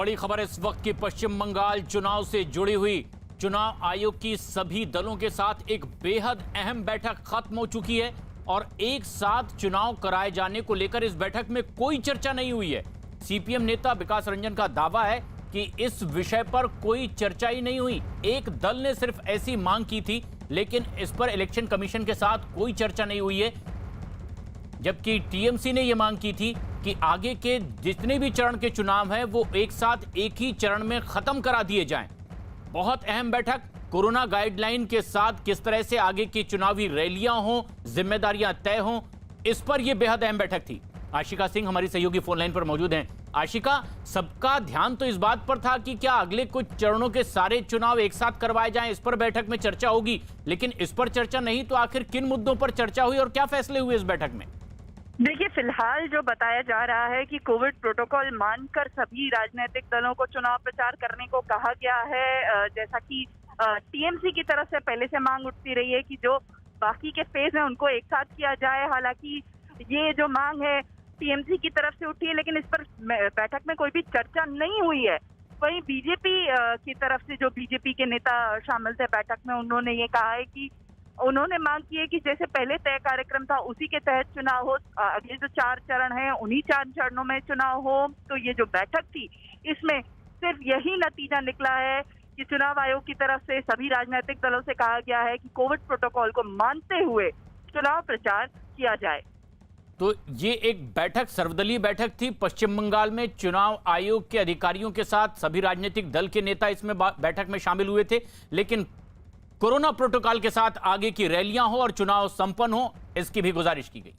बड़ी खबर इस वक्त की पश्चिम बंगाल चुनाव से जुड़ी हुई। चुनाव आयोग की सभी दलों के साथ एक बेहद अहम बैठक खत्म हो चुकी है और एक साथ चुनाव कराए जाने को लेकर इस बैठक में कोई चर्चा नहीं हुई है। सीपीएम नेता विकास रंजन का दावा है कि इस विषय पर कोई चर्चा ही नहीं हुई। एक दल ने सिर्फ ऐसी मांग की थी, लेकिन इस पर इलेक्शन कमीशन के साथ कोई चर्चा नहीं हुई है। जबकि टीएमसी ने यह मांग की थी कि आगे के जितने भी चरण के चुनाव हैं वो एक साथ एक ही चरण में खत्म करा दिए जाएं। बहुत अहम बैठक। कोरोना गाइडलाइन के साथ किस तरह से आगे की चुनावी रैलियां हों, जिम्मेदारियां तय हों, इस पर यह बेहद अहम बैठक थी। आशिका सिंह हमारी सहयोगी फोन लाइन पर मौजूद हैं। आशिका, सबका ध्यान तो इस बात पर था कि क्या अगले कुछ चरणों के सारे चुनाव एक साथ करवाए जाएं, इस पर बैठक में चर्चा होगी, लेकिन इस पर चर्चा नहीं तो आखिर किन मुद्दों पर चर्चा हुई और क्या फैसले हुए इस बैठक में? देखिए, फिलहाल जो बताया जा रहा है कि कोविड प्रोटोकॉल मानकर सभी राजनीतिक दलों को चुनाव प्रचार करने को कहा गया है। जैसा कि टीएमसी की तरफ से पहले से मांग उठती रही है कि जो बाकी के फेज हैं उनको एक साथ किया जाए। हालांकि ये जो मांग है टीएमसी की तरफ से उठी है, लेकिन इस पर बैठक में कोई भी चर्चा नहीं हुई है। वहीं बीजेपी की तरफ से जो बीजेपी के नेता शामिल थे बैठक में, उन्होंने ये कहा है कि उन्होंने मांग की है कि जैसे पहले तय कार्यक्रम था उसी के तहत चुनाव हो। अगले जो 4 चरण हैं उन्हीं 4 चरणों में चुनाव हो। तो ये जो बैठक थी इसमें सिर्फ यही नतीजा निकला है कि चुनाव आयोग की तरफ से सभी राजनीतिक दलों से कहा गया है कि कोविड प्रोटोकॉल को मानते हुए चुनाव प्रचार किया जाए। तो ये एक बैठक, सर्वदलीय बैठक थी पश्चिम बंगाल में। चुनाव आयोग के अधिकारियों के साथ सभी राजनीतिक दल के नेता इसमें बैठक में शामिल हुए थे, लेकिन कोरोना प्रोटोकॉल के साथ आगे की रैलियां हो और चुनाव संपन्न हो, इसकी भी गुजारिश की गई।